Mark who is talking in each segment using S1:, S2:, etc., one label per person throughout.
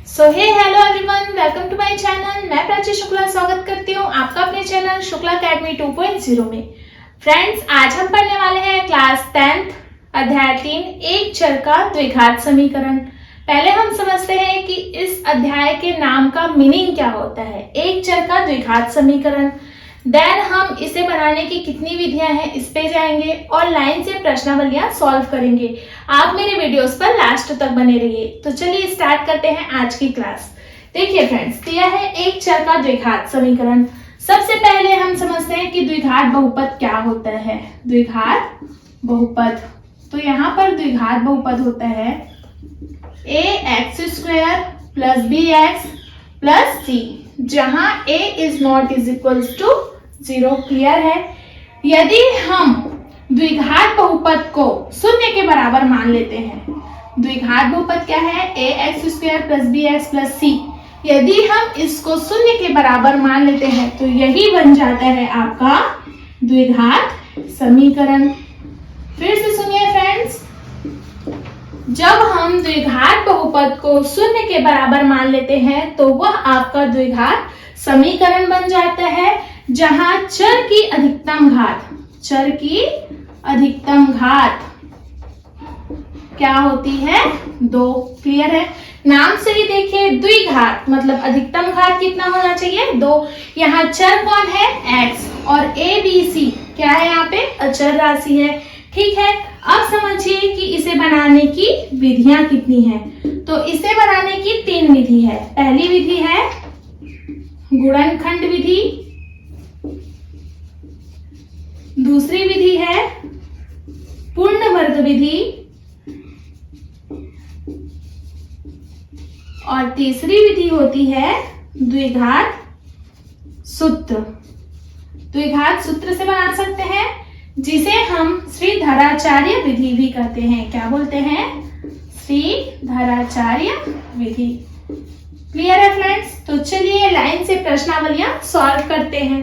S1: So hey hello everyone, welcome to my channel. मैं प्राची शुक्ला स्वागत करती हूँ आपका अपने चैनल शुक्ला अकेडमी 2.0 में। फ्रेंड्स, आज हम पढ़ने वाले हैं क्लास 10th अध्याय 3 एक चर का द्विघात समीकरण। पहले हम समझते हैं कि इस अध्याय के नाम का मीनिंग क्या होता है। एक चर का द्विघात समीकरण, देन हम इसे बनाने की कितनी विधियां हैं इस पे जाएंगे और लाइन से प्रश्नावलियां सॉल्व करेंगे। आप मेरे वीडियोस पर लास्ट तक बने रहिए। तो चलिए स्टार्ट करते हैं आज की क्लास। देखिए फ्रेंड्स, दिया है एक चर का द्विघात समीकरण। सबसे पहले हम समझते हैं कि द्विघात बहुपद क्या होता है। द्विघात बहुपद, तो यहाँ पर द्विघात बहुपद होता है ax² plus bx plus c, जहां a is not is equals to 0। Clear है। यदि हम द्विघात बहुपद को शून्य के बराबर मान लेते हैं, द्विघात बहुपद क्या है ax² plus bx plus c, यदि हम इसको शून्य के बराबर मान लेते हैं तो यही बन जाता है आपका द्विघात समीकरण। फिर से सुनिए फ्रेंड्स, जब हम द्विघात बहुपद को शून्य के बराबर मान लेते हैं तो वह आपका द्विघात समीकरण बन जाता है, जहां चर की अधिकतम घात क्या होती है 2। क्लियर है। नाम से ही देखिए, द्विघात मतलब अधिकतम घात कितना होना चाहिए 2। यहाँ चर कौन है x और a b c क्या है, यहाँ पे अचर राशि है। ठीक है। अब समझिए कि इसे बनाने की विधियां कितनी हैं। तो इसे बनाने की 3 विधि है। पहली विधि है गुणनखंड विधि, दूसरी विधि है पूर्ण वर्ग विधि और तीसरी विधि होती है द्विघात सूत्र। द्विघात सूत्र से बना सकते हैं, जिसे हम श्रीधराचार्य विधि भी कहते हैं। क्या बोलते हैं? श्रीधराचार्य विधि। क्लियर है फ्रेंड्स। तो चलिए लाइन से प्रश्नावलियां सॉल्व करते हैं।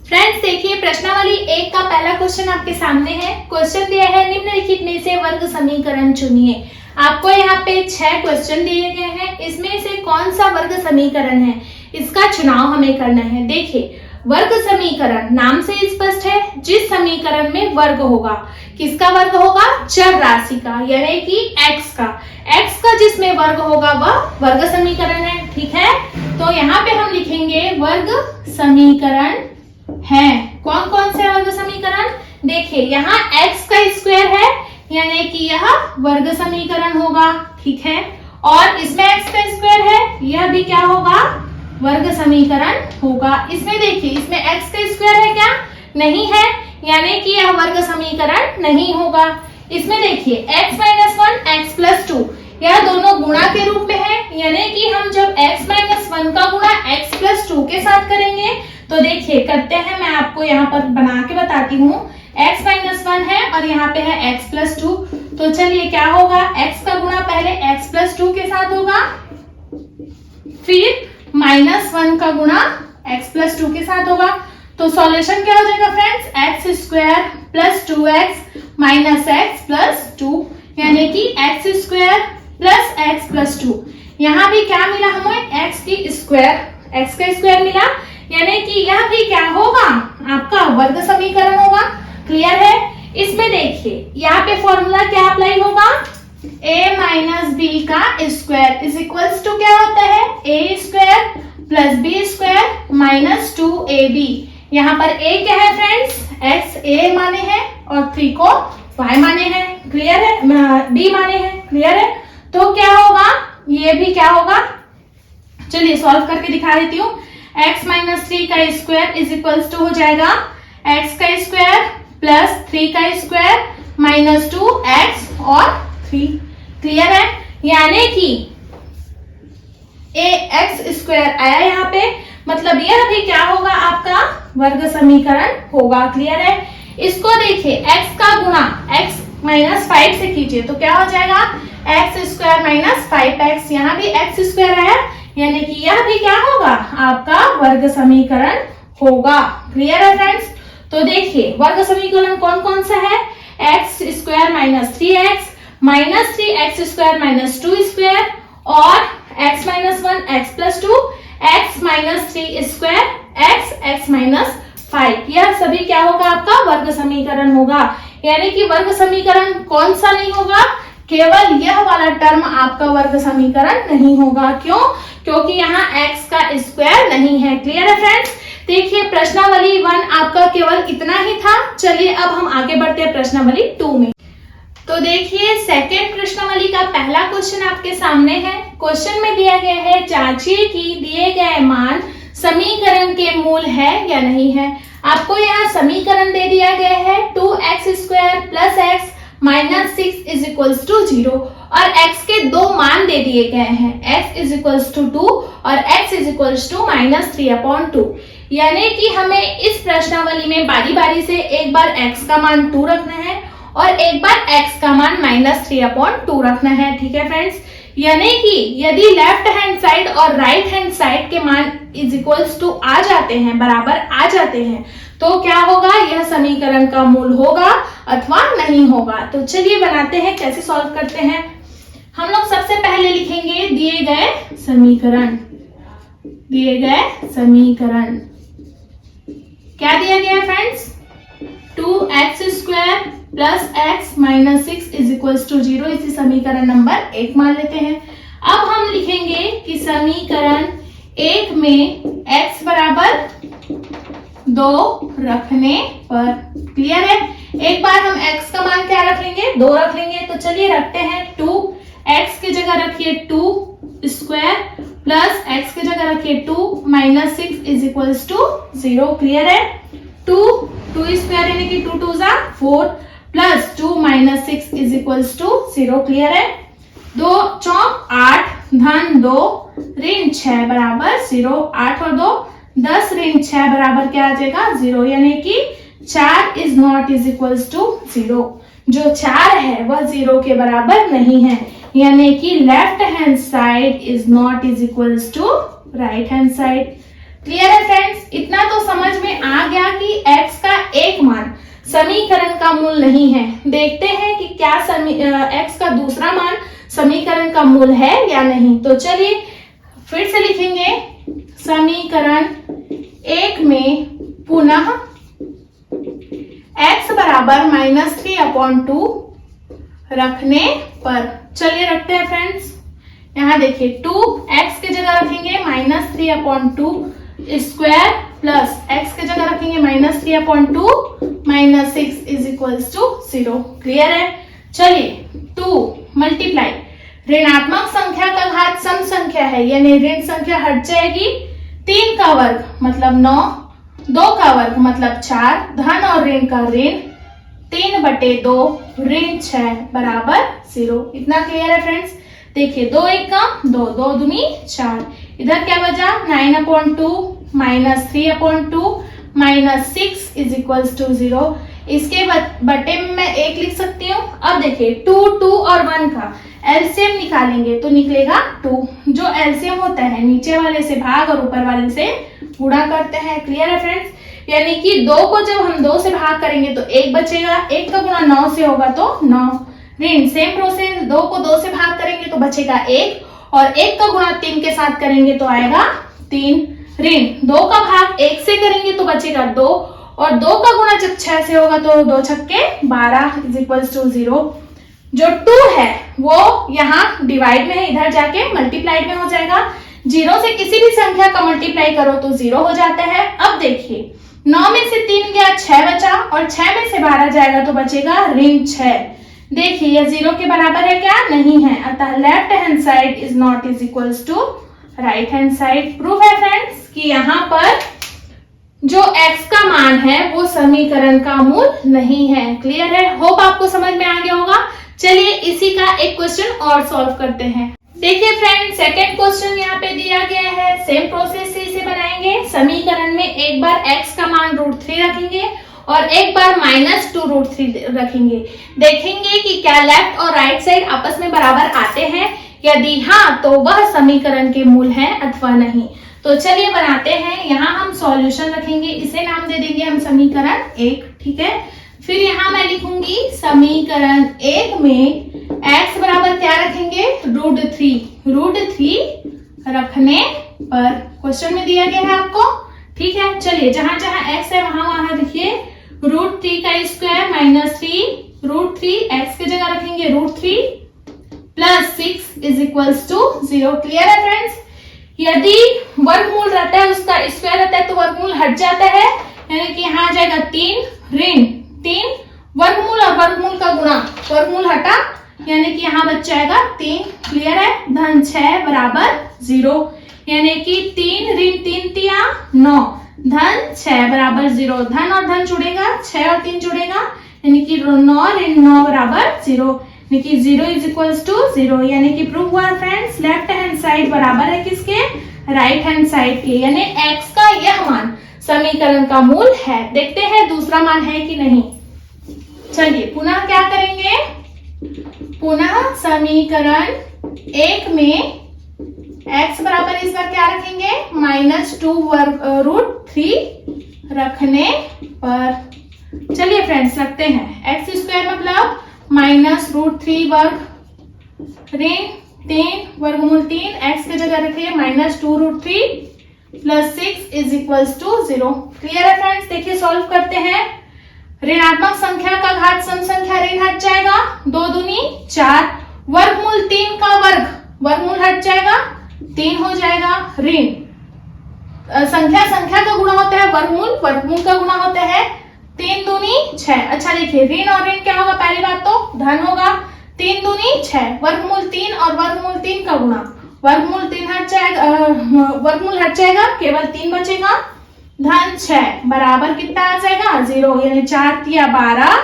S1: फ्रेंड्स देखिए, प्रश्नावली 1 का पहला क्वेश्चन आपके सामने है। क्वेश्चन दिया है निम्नलिखित में से वर्ग समीकरण चुनिए। आपको यहाँ पे 6 क्वेश्चन दिए गए हैं। इसमें से कौन सा वर्ग समीकरण है, इसका चुनाव हमें करना है। देखिए, वर्ग समीकरण नाम से स्पष्ट है, जिस समीकरण में वर्ग होगा। किसका वर्ग होगा? चर राशि का, यानी कि x का जिसमें वर्ग होगा वह वर्ग समीकरण है। ठीक है। तो यहाँ पे हम लिखेंगे वर्ग समीकरण है। कौन कौन से वर्ग समीकरण? देखिए, यहाँ x का स्क्वायर है, यानी कि यह वर्ग समीकरण होगा। ठीक है। और इसमें x का स्क्वायर है, यह भी क्या होगा? वर्ग समीकरण होगा। इसमें देखिए, इसमें x का स्क्वायर है क्या? नहीं है, यानी कि यह वर्ग समीकरण नहीं होगा। इसमें देखिए x - 1 x + 2, यह दोनों गुणा के रूप में है, यानी कि हम जब x - 1 का गुणा x + 2 के साथ करेंगे तो देखिए करते हैं, मैं आपको यहाँ पर बना के बताती हूँ। x - 1 है और यहाँ पे है x + 2। तो चलिए क्या होगा, x का गुणा पहले x + 2 के साथ होगा, फिर -1 का गुणा x + 2 के साथ होगा। तो सॉल्यूशन क्या हो जाएगा फ्रेंड्स? x² + 2x - x + 2, यानी कि x² + x + 2। यहाँ भी क्या मिला हमें? x का स्क्वायर मिला, यानी कि यह भी क्या होगा? आपका वर्ग समीकरण होगा। क्लियर है। इसमें देखिए, यहाँ पे फॉर्मूला क्या अप्लाई होगा? a - b का स्क्वायर इज इक्वल्स टू क्या होता है? a² + b² - 2ab। यहाँ पर a क्या है फ्रेंड्स? x a माने हैं और 3 को y माने हैं। क्लियर है। b माने हैं। क्लियर है। तो क्या होगा? ये भी क्या होगा? चलिए सॉल्व करके दिखा देती हूँ। x - 3 का स्क्वायर इज इक्वल्स टू हो जाएगा x का स्क्वायर प्लस 3 का स्क्वायर - 2x और 3। क्लियर है। यानी कि ax² आया यहाँ पे, मतलब यह भी क्या होगा? आपका वर्ग समीकरण होगा। क्लियर है। इसको देखिए, x का गुणा x - 5 से कीजिए तो क्या हो जाएगा? x² - 5x। यहाँ भी x² आया, यानी कि यह भी क्या होगा? आपका वर्ग समीकरण होगा। क्लियर है फ्रेंड्स। तो देखिए वर्ग समीकरण कौन कौन सा है? x² - 3x -3x² - 2² और x minus 1 x plus 2 x minus 3 square x minus 5, यह सभी क्या होगा आपका वर्ग समीकरण होगा। यानी कि वर्ग समीकरण कौन सा नहीं होगा, केवल यह वाला टर्म आपका वर्ग समीकरण नहीं होगा। क्यों? क्योंकि यहाँ x का स्क्वायर नहीं है। क्लियर है फ्रेंड्स? देखिए प्रश्नावली 1 आपका केवल इतना ही था। चलिए अब हम आगे बढ़ते हैं प्रश्नावली 2 में। तो देखिए सेकेंड प्रश्नावली का पहला क्वेश्चन आपके सामने है। क्वेश्चन में दिया गया है जांचिए कि दिए गए मान समीकरण के मूल है या नहीं है। आपको यहाँ समीकरण दे दिया गया है 2x square plus x minus 6 is equals to 0 और x के दो मान दे दिए गए हैं, x इज इक्वल्स टू 2 और x is equals to minus 3/2। यानी कि हमें इस प्रश्नावली में बारी बारी से एक बार x का मान 2 रखना है और एक बार x का मान माइनस 3/2 रखना है। ठीक है फ्रेंड्स? यानी कि यदि लेफ्ट हैंड साइड और राइट हैंड साइड के मान इज इक्वल्स टू आ जाते हैं, बराबर आ जाते हैं, तो क्या होगा, यह समीकरण का मूल होगा अथवा नहीं होगा। तो चलिए बनाते हैं, कैसे सॉल्व करते हैं। हम लोग सबसे पहले लिखेंगे दिए गए समीकरण। क्या दिया गया friends? 2x square plus x minus 6 is equals to 0, इसे समीकरण नंबर 1 मान लेते हैं। अब हम लिखेंगे कि समीकरण 1 में x बराबर 2 रखने पर, क्लियर है, एक बार हम x का मान क्या रख लेंगे, 2 रख लेंगे। तो चलिए रखते हैं 2, x की जगह रखिए 2 स्क्वायर प्लस x की जगह रखिए 2 minus 6 is equals to 0। Clear है? 2 स्क्वायर यानी कि 2 2 4 plus 2 minus 6 is equals to 0। Clear है? 2 चौक 8 धन 2 ऋण 6 बराबर 0। 8 और 2 10 ऋण 6 बराबर क्या आ जाएगा, 0। यानी कि 4 is not is equals to 0। जो 4 है वह 0 के बराबर नहीं है। यानी कि left hand side is not is equals to right hand side. Clear है फ्रेंड्स? इतना तो समझ में आ गया कि x का एक मान समीकरण का मूल नहीं है। देखते हैं कि क्या x का दूसरा मान समीकरण का मूल है या नहीं। तो चलिए फिर से लिखेंगे समीकरण 1 में पुनः x बराबर माइनस 3/2 रखने पर। चलिए रखते हैं फ्रेंड्स। यहाँ देखिए 2x की जगह रखेंगे माइनस 3/2 स्क्वायर प्लस x की जगह रखेंगे minus 3/2 minus 6 is equals to 0। Clear है? चलिए 2 मल्टीप्लाई, ऋणात्मक संख्या का घात सम संख्या है, यानी ऋण संख्या हट जाएगी। 3 का वर्ग मतलब 9, 2 का वर्ग मतलब 4, धन और ऋण का ऋण 3/2 ऋण 6 बराबर 0। इतना क्लियर है फ्रेंड्स? देखिए 2 1 का 2, 2 दूनी 4, इधर क्या बचा 9/2 minus 3/2 minus 6 is equals to 0। इसके बटे में मैं 1 लिख सकती हूँ। अब देखिए 2 2 और 1 का एलसीएम निकालेंगे तो निकलेगा 2। जो एलसीएम होता है नीचे वाले से भाग और ऊपर वाले से गुणा करते हैं। क्लियर है फ्रेंड्स? यानी कि 2 को जब हम 2 से भाग करेंगे तो 1 बचेगा, 1 का गुणा 9 से होगा तो 9 ऋण। सेम प्रोसेस, 2 को 2 से भाग करेंगे तो बचेगा 1 और 1 का गुणा 3 के साथ करेंगे तो आएगा 3 ऋण। 2 का भाग 1 से करेंगे तो बचेगा 2 और 2 का गुणा जब 6 से होगा तो 2 छक्के 12 इज इक्वल्स टू 0। जो 2 है वो यहाँ डिवाइड में है, इधर जाके मल्टीप्लाइड में हो जाएगा। 0 से किसी भी संख्या का मल्टीप्लाई करो तो 0 हो जाता है। अब देखिए 9 में से 3 गया 6 बचा और 6 में से 12 जाएगा तो बचेगा ऋण 6। देखिए यह 0 के बराबर है क्या? नहीं है। अतः left hand side is not is equals to right hand side. Proof है फ्रेंड्स कि यहाँ पर जो x का मान है वो समीकरण का मूल नहीं है। क्लियर है? होप आपको समझ में आ गया होगा। चलिए इसी का एक क्वेश्चन और सॉल्व करते हैं। देखिए फ्रेंड सेकेंड क्वेश्चन यहाँ पे दिया गया है। सेम प्रोसेस से इसे बनाएंगे। समीकरण में एक बार x का मान √3 रखेंगे और एक बार -2√3 रखेंगे। देखेंगे कि क्या लेफ्ट और राइट साइड आपस में बराबर आते हैं, यदि हाँ तो वह समीकरण के मूल है अथवा नहीं। तो चलिए बनाते हैं। यहाँ हम सॉल्यूशन रखेंगे, इसे नाम दे देंगे हम समीकरण 1। ठीक है, फिर यहाँ मैं लिखूंगी समीकरण 1 में x बराबर क्या रखेंगे, √3 रखने पर क्वेश्चन में दिया गया है आपको। ठीक है, चलिए जहां जहां x है वहां लिखिए √3 का स्क्वायर माइनस 3 √3 x की जगह रखेंगे √3 plus 6 is equals to 0। Clear है फ्रेंड्स? यदि वर्गमूल रहता है उसका स्क्वायर रहता है तो वर्गमूल हट जाता है, यानी कि यहाँ आ जाएगा 3 ऋण 3 वर्गमूल और वर्गमूल का गुणा, वर्गमूल हटा यानी कि यहाँ बच जाएगा 3। क्लियर है? धन 6 बराबर 0, यानी कि 3 ऋण 3 तिया 9 धन 6 बराबर 0। धन और धन जुड़ेगा, 6 और 3 जुड़ेगा, यानी कि 9 ऋण 9 बराबर 0, यानी कि 0 इज इक्वल्स टू 0। यानी कि प्रूव हुआ फ्रेंड्स, लेफ्ट हैंड साइड बराबर है किसके, राइट हैंड साइड के, यानी x का यह मान समीकरण का मूल है। देखते हैं दूसरा मान है कि नहीं। चलिए पुनः क्या करेंगे, पुनः समीकरण 1 में x बराबर इस बार क्या रखेंगे, -2√3 रखने पर। चलिए फ्रेंड्स रखते हैं, x स्क्वायर मतलब -√3 वर्ग ऋण 3 वर्गमूल 3, x की जगह रखिए -2√3 plus 6 is equals to 0। Clear है फ्रेंड्स? देखिए सॉल्व करते हैं। ऋणात्मक संख्या का घात सम संख्या ऋण हट जाएगा, 2 दूनी 4, वर्गमूल 3 का वर्गमूल हट जाएगा, 3 हो जाएगा, ऋण संख्या का गुणा होता है, वर्गमूल का गुणा होता है, 3 दूनी 6। अच्छा देखिए ऋण और ऋण क्या होगा, पहली बात तो धन होगा, 3 दूनी 6, वर्गमूल 3 और वर्गमूल 3 का गुणा, वर्गमूल हट जाएगा, केवल 3 बचेगा, धन 6 बराबर कितना आ जाएगा 0, यानी 4 तिया 12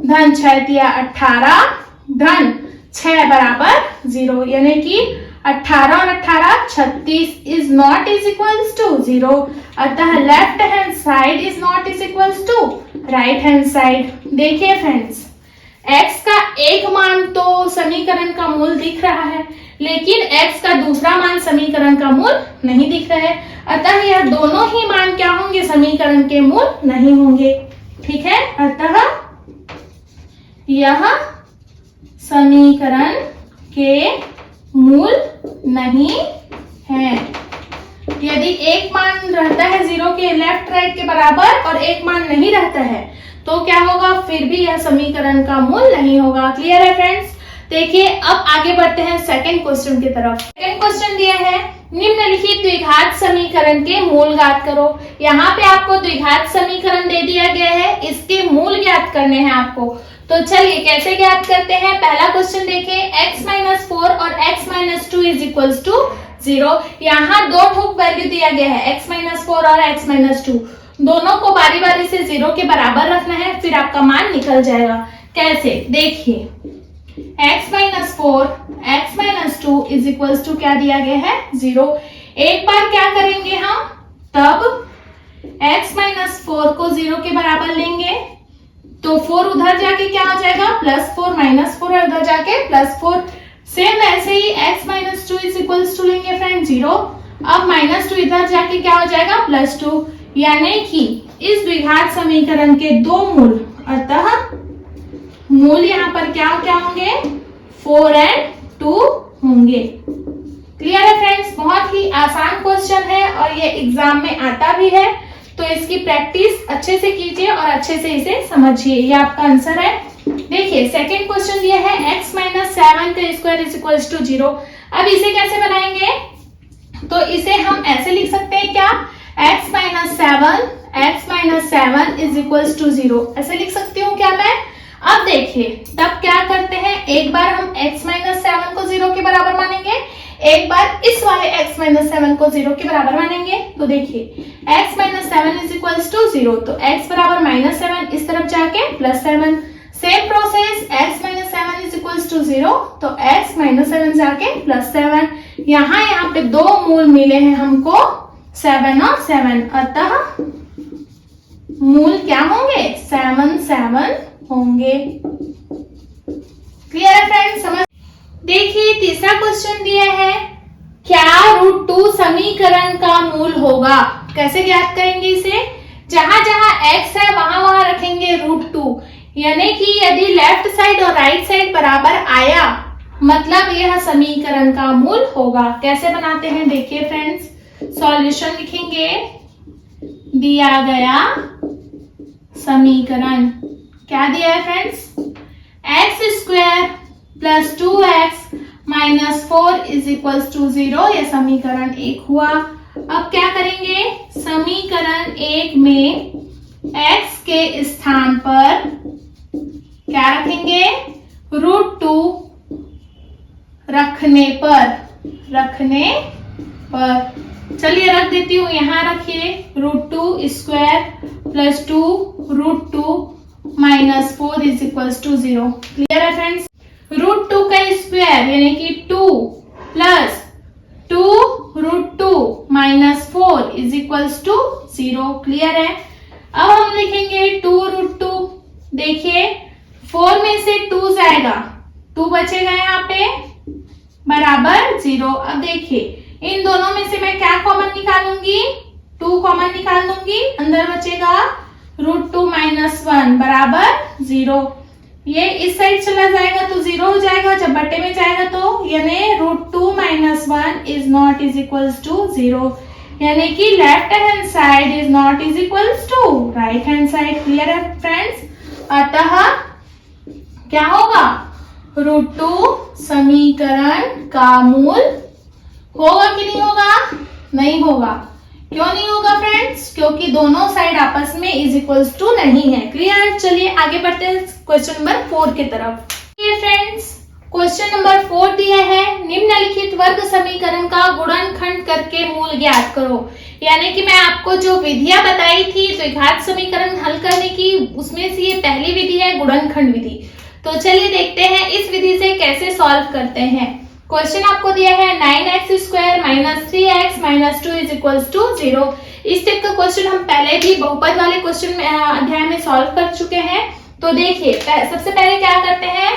S1: धन 6 तिया 18 धन 6 बराबर 0, यानी कि 18 और 18 36 is not is equals to 0। अतः left hand side is not is equals to right hand side. देखिए फ्रेंड्स, x का एक मान तो समीकरण का मूल दिख रहा है, लेकिन x का दूसरा मान समीकरण का मूल नहीं दिख रहा है, अतः यह दोनों ही मान क्या होंगे, समीकरण के मूल नहीं होंगे। ठीक है, अतः यह समीकरण के मूल नहीं है। यदि एक मान रहता है 0 के लेफ्ट राइट के बराबर और एक मान नहीं रहता है तो क्या होगा, फिर भी यह समीकरण का मूल नहीं होगा। क्लियर है फ्रेंड्स? देखिए अब आगे बढ़ते हैं सेकंड क्वेश्चन की तरफ। सेकंड क्वेश्चन दिया है, निम्नलिखित द्विघात समीकरण के मूल ज्ञात करो। यहाँ पे आपको द्विघात समीकरण दे दिया गया है, इसके मूल ज्ञात करने हैं आपको। तो चलिए कैसे ज्ञात करते हैं। पहला क्वेश्चन देखिए, x-4 और x-2 इज इक्वल्स टू 0। यहाँ दो ठोक वैल्यू दिया गया है, x-4 और x-2, दोनों को बारी बारी से 0 के बराबर रखना है, फिर आपका मान निकल जाएगा। कैसे, देखिए x-4 x-2 is equals to क्या दिया गया है 0। एक बार क्या करेंगे हम, तब x-4 को 0 के बराबर लेंगे तो 4 उधर जाके क्या हो जाएगा, +4 -4 है, उधर जाके +4। सेम ऐसे ही x-2 इज इक्वल्स टू लेंगे फ्रेंड 0। अब -2 इधर जाके क्या हो जाएगा +2, यानी कि इस द्विघात समीकरण के दो मूल, अतः मूल यहाँ पर क्या क्या होंगे, 4 और 2 होंगे। क्लियर है फ्रेंड्स? बहुत ही आसान क्वेश्चन है और ये एग्जाम में आता भी है, तो इसकी प्रैक्टिस अच्छे से कीजिए और अच्छे से इसे समझिए। ये आपका आंसर है। देखिए सेकंड क्वेश्चन दिया है x-7 का स्क्वायर इज इक्वल्स टू 0। अब इसे कैसे बनाएंगे, तो इसे हम ऐसे लिख सकते हैं क्या, x-7 इज इक्वल्स टू 0, ऐसे लिख सकती हूँ क्या मैं। अब देखिए तब क्या करते हैं, एक बार हम x-7 को 0 के बराबर मानेंगे, एक बार इस वाले x-7 को 0 के बराबर मानेंगे। तो देखिए x-7 इज इक्वल्स टू 0, तो x बराबर -7, इस तरफ जाके +7। Same process, x-7 is equals to 0, तो x-7 जाके +7। यहाँ पे दो मूल मिले हैं हमको 7 और 7, अतः मूल क्या होंगे, 7 होंगे। क्लियर है फ्रेंड्स? समझ। देखिए तीसरा क्वेश्चन दिया है, क्या √2 समीकरण का मूल होगा। कैसे ज्ञात करेंगे इसे, जहां जहां x है वहां वहां रखेंगे √2, यानी कि यदि लेफ्ट साइड और राइट साइड बराबर आया मतलब यह समीकरण का मूल होगा। कैसे बनाते हैं देखिए फ्रेंड्स, सॉल्यूशन लिखेंगे, दिया गया समीकरण क्या दिया है friends, x² plus 2x minus 4 is equal to 0, यह समीकरण 1 हुआ। अब क्या करेंगे, समीकरण 1 में x के स्थान पर क्या रखेंगे, √2 रखने पर चलिए रख देती हूँ, यहाँ रखिए √2² plus 2 √2 minus 4 is equal to 0। Clear है फ्रेंड्स, √2 का स्क्वायर यानी कि 2 plus 2 √2 minus 4 is equal to 0। Clear है। अब हम लिखेंगे 2 √2, देखिए 4 में से 2 जाएगा, 2 बचेगा यहाँ पे बराबर 0। अब देखिए इन दोनों में से मैं क्या कॉमन निकालूंगी, 2 कॉमन निकाल दूंगी, अंदर बचेगा √2 माइनस 1 बराबर 0। ये इस साइड चला जाएगा तो 0 हो जाएगा, जब बटे में जाएगा तो यानी √2 minus 1 is not is equal to 0, यानी कि left hand side is not is equal to right hand side. Clear है फ्रेंड्स, अतः क्या होगा, √2 समीकरण का मूल होगा कि नहीं होगा, नहीं होगा। क्यों नहीं होगा फ्रेंड्स, क्योंकि दोनों साइड आपस में इज इक्वल टू नहीं है। क्लियर, चलिए आगे बढ़ते हैं क्वेश्चन नंबर 4 की तरफ। फ्रेंड्स क्वेश्चन नंबर 4 दिया है, निम्नलिखित वर्ग समीकरण का गुणनखंड करके मूल ज्ञात करो। यानी कि मैं आपको जो विधियां बताई थी द्विघात समीकरण हल करने की, उसमें से ये पहली विधि है गुणनखंड विधि। तो चलिए देखते हैं इस विधि से कैसे सॉल्व करते हैं। क्वेश्चन आपको दिया है 9x² minus 3x minus 2 is equal to 0। इस टाइप का क्वेश्चन हम पहले भी बहुपद वाले क्वेश्चन में अध्याय में सॉल्व कर चुके हैं। तो देखिए सबसे पहले क्या करते हैं,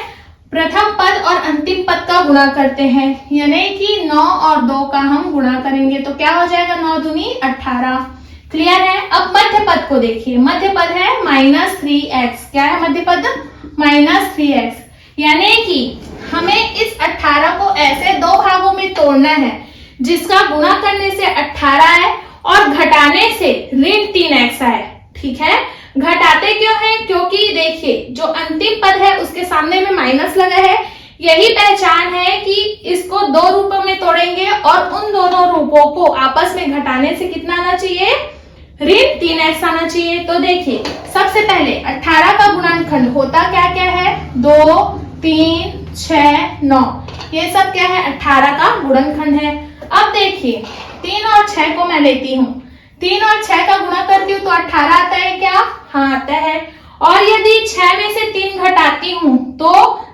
S1: प्रथम पद और अंतिम पद का गुणा करते हैं, यानी कि 9 और 2 का हम गुणा करेंगे तो क्या हो जाएगा, 9 दूनी 18। क्लियर है। अब मध्य पद को देखिए, मध्य पद है -3x। क्या है मध्य पद, -3x, यानी कि हमें इस 18 को ऐसे दो भागों में तोड़ना है जिसका गुणा करने से 18 है और घटाने से -3x है। ठीक है, घटाते क्यों है, क्योंकि देखिए जो अंतिम पद है उसके सामने में माइनस लगा है, यही पहचान है कि इसको दो रूपों में तोड़ेंगे और उन दोनों रूपों को आपस में घटाने से कितना आना चाहिए, ऋण 3x आना चाहिए। तो देखिए सबसे पहले 18 का गुणनखंड होता क्या क्या है, 2 3 6 9, ये सब क्या है 18 का गुणनखंड है। अब देखिए 3 और 6 को मैं लेती हूँ, 3 और 6 का गुणा करती हूँ तो 18 आता है क्या, हाँ आता है। और यदि 6 में से 3 घटाती हूँ तो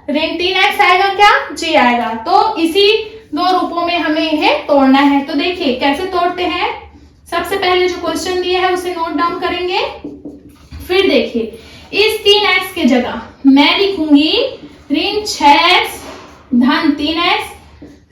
S1: ऋण 3x आएगा क्या, जी आएगा। तो इसी दो रूपों में हमें इन्हें तोड़ना है। तो देखिए कैसे तोड़ते हैं, सबसे पहले जो क्वेश्चन दिया है उसे नोट डाउन करेंगे, फिर देखिए इस 3x के जगह मैं लिखूंगी ऋण 6x धन 3x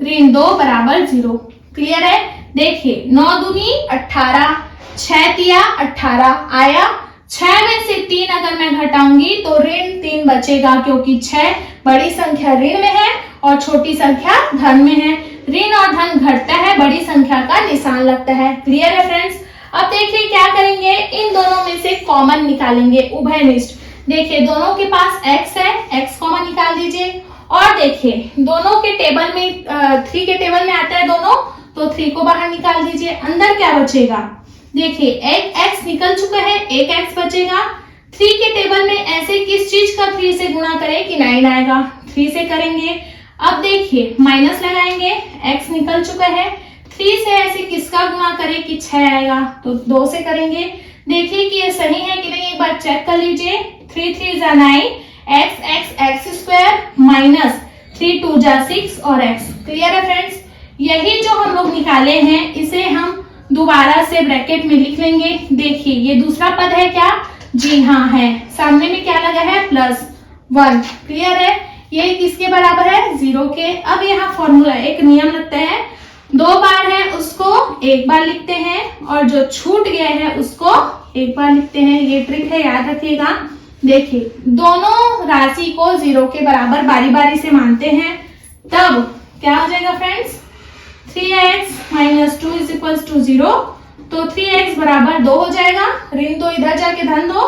S1: ऋण 2 बराबर 0। क्लियर है। देखिए 9 दूनी 18, 6 दिया 18 आया, 6 में से 3 अगर मैं घटाऊंगी तो ऋण 3 बचेगा, क्योंकि 6 बड़ी संख्या ऋण में है और छोटी संख्या धन में है। ऋण और धन घटता है, बड़ी संख्या का निशान लगता है। क्लियर है फ्रेंड्स। अब देखिए क्या करेंगे, इन दोनों में से कॉमन निकालेंगे, उभयनिष्ठ। देखिए दोनों के पास x है, x कॉमन निकाल दीजिए। और देखिए दोनों के टेबल में 3 के टेबल में आता है दोनों, तो 3 को बाहर निकाल दीजिए। अंदर क्या बचेगा, देखिए एक x निकल चुका है, एक x बचेगा। 3 के टेबल में ऐसे किस चीज का 3 से गुणा करें कि 9 आएगा, 3 से करेंगे। अब देखिए माइनस लगाएंगे, x निकल चुका है, 3 से ऐसे किसका गुणा करें कि 6 आएगा, तो 2 से करेंगे। देखिए कि ये सही है कि नहीं, एक बार चेक कर लीजिए। 3 3 जा 9, x² माइनस 3 2 जा 6 और x। क्लियर है फ्रेंड्स। यही जो हम लोग निकाले हैं इसे हम दोबारा से ब्रैकेट में लिख लेंगे। देखिए ये दूसरा पद है क्या, जी हाँ है, सामने में क्या लगा है +1। क्लियर है। ये किसके बराबर है, 0 के। अब यहाँ फॉर्मूला एक नियम लगता है, 2 बार है उसको एक बार लिखते हैं और जो छूट गया है उसको एक बार लिखते हैं। ये ट्रिक है, याद रखिएगा। देखिए दोनों राशि को 0 के बराबर बारी बारी से मानते हैं, तब क्या हो जाएगा friends, 3x minus 2 is equal to 0। तो 3x बराबर 2 हो जाएगा, ऋण 2 इधर जाके धन 2,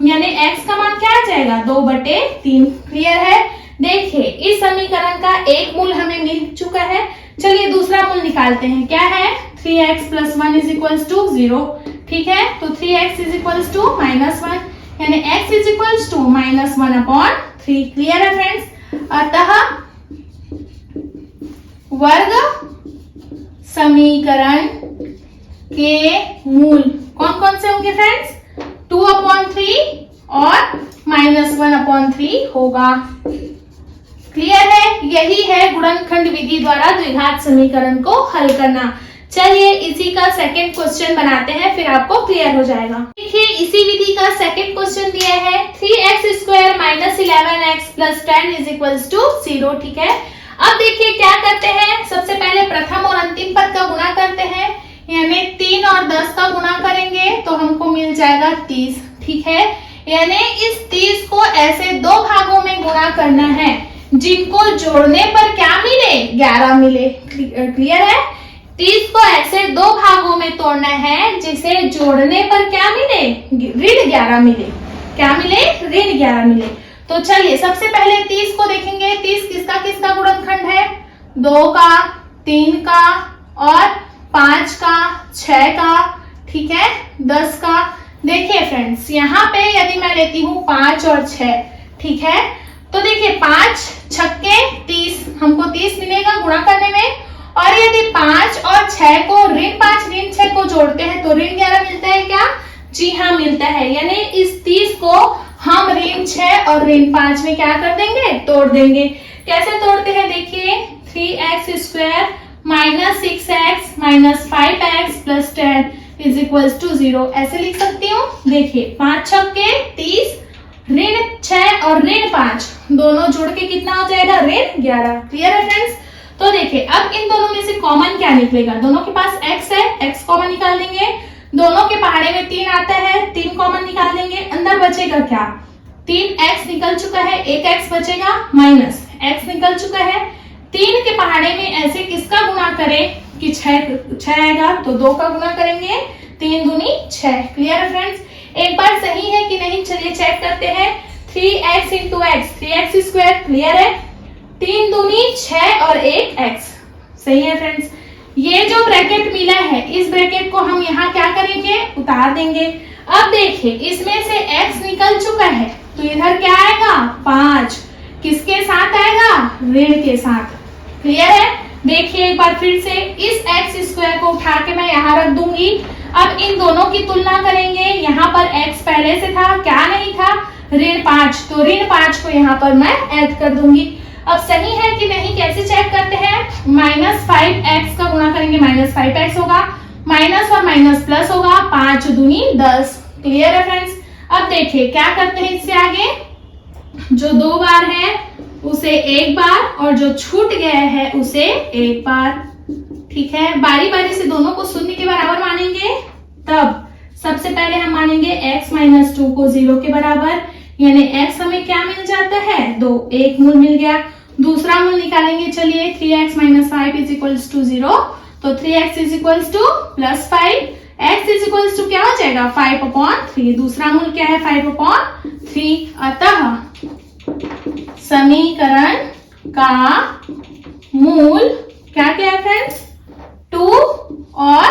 S1: यानी x का मान क्या आ जाएगा 2/3। क्लियर है। देखिए इस समीकरण का एक मूल हमें मिल चुका है। चलिए दूसरा मूल निकालते हैं। क्या है, 3x plus 1 is equal to 0। ठीक है, तो 3x इज इक्वल टू -1, यानी x is equal to -1/3। Clear है फ्रेंड्स। अतः वर्ग समीकरण के मूल कौन कौन से होंगे फ्रेंड्स, 2/3 और -1/3 होगा। क्लियर है। यही है गुणनखंड विधि द्वारा द्विघात समीकरण को हल करना। चलिए इसी का सेकंड क्वेश्चन बनाते हैं, फिर आपको क्लियर हो जाएगा। देखिए इसी विधि का सेकंड क्वेश्चन दिया है, 3x² minus 11x plus 10 is equal to 0। ठीक है, अब देखिए क्या करते हैं, सबसे पहले प्रथम और अंतिम पद का गुणा करते हैं, यानी 3 और 10 का गुणा करेंगे तो हमको मिल जाएगा 30। ठीक है, यानी इस 30 को ऐसे दो भागों में गुणा करना है जिनको जोड़ने पर क्या मिले, 11 मिले। क्लियर है। 30 को ऐसे दो भागों में तोड़ना है जिसे जोड़ने पर क्या मिले, ऋण 11 मिले। क्या मिले, ऋण 11 मिले। तो चलिए सबसे पहले 30 को देखेंगे। 30 किसका किसका गुणनखंड है, 2 का, 3 का और 5 का, 6 का, ठीक है, 10 का। देखिए फ्रेंड्स यहाँ पे यदि मैं लेती हूँ 5 और 6, ठीक है, तो देखिए 5 छक्के 30, हमको 30 मिलेगा गुणा करने में। और यदि 5 और 6 को ऋण 5 ऋण 6 को जोड़ते हैं तो ऋण 11 मिलता है क्या, जी हाँ मिलता है। यानी इस 30 को हम ऋण 6 और ऋण 5 में क्या कर देंगे, तोड़ देंगे। कैसे तोड़ते हैं देखिए, 3x² minus 6x minus 5x plus 10 is equal to 0 ऐसे लिख सकती हूँ। देखिए 5 छक्के 30, ऋण 6 और ऋण 5 दोनों जोड़ के कितना हो जाएगा, ऋण 11। क्लियर है फ्रेंड्स। तो देखिए अब इन दोनों में से कॉमन क्या निकलेगा, दोनों के पास x है, x कॉमन निकाल देंगे। दोनों के पहाड़े में 3 आता है, 3 कॉमन निकाल देंगे। अंदर बचेगा क्या, 3x निकल चुका है, 1x बचेगा, माइनस x निकल चुका है। 3 के पहाड़े में ऐसे किसका गुणा करें कि 6 आएगा, तो 2 का गुणा करेंगे, 3 दूनी 6। क्लियर है फ्रेंड्स। एक बार सही है कि नहीं चलिए चेक करते हैं। 3x into x 3x²। Clear है। 3 दूनी 6 और 1 x। सही है फ्रेंड्स। ये जो ब्रैकेट मिला है इस ब्रैकेट को हम यहाँ क्या करेंगे, उतार देंगे। अब देखिए इसमें से x निकल चुका है तो इधर क्या आएगा, 5 किसके साथ आएगा, ऋण के साथ। क्लियर है। देखिए एक बार फिर से इस x² को उठा के मैं यहाँ रख दूंगी। अब इन दोनों की तुलना करेंगे। यहाँ पर x पहले से था, क्या नहीं था, ऋण 5, तो ऋण 5 को यहाँ पर मैं ऐड कर दूंगी। अब सही है कि नहीं कैसे चेक करते हैं, -5x का गुणा करेंगे, -5x होगा, माइनस और माइनस प्लस होगा, 5 दूनी 10। क्लियर है फ्रेंड्स। अब देखिए क्या करते हैं इससे आगे, जो 2 बार है उसे 1 बार और जो छूट गया है उसे 1 बार। ठीक है, बारी बारी से दोनों को शून्य के बराबर मानेंगे। तब सबसे पहले हम मानेंगे x माइनस 2 को 0 के बराबर, यानी x हमें क्या मिल जाता है, 2, एक मूल मिल गया। दूसरा मूल निकालेंगे। चलिए 3x minus 5 is equal to 0, तो 3x is equal to plus 5, x is equal to क्या हो जाएगा, 5/3। दूसरा मूल क्या है, 5/3। अतः समीकरण का मूल क्या क्या है फ्रेंड्स, 2 और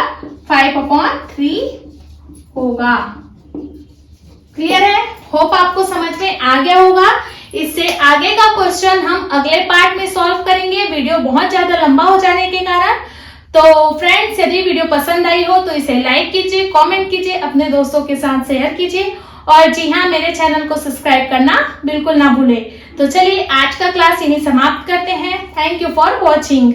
S1: 5/3 होगा। क्लियर है। होप आपको समझ में आ गया होगा। इससे आगे का क्वेश्चन हम अगले पार्ट में सॉल्व करेंगे, वीडियो बहुत ज्यादा लंबा हो जाने के कारण। तो फ्रेंड्स यदि वीडियो पसंद आई हो तो इसे लाइक कीजिए, कमेंट कीजिए, अपने दोस्तों के साथ शेयर कीजिए और जी हाँ मेरे चैनल को सब्सक्राइब करना बिल्कुल ना भूलें। तो चलिए आज का क्लास यहीं समाप्त करते हैं। Thank you for watching.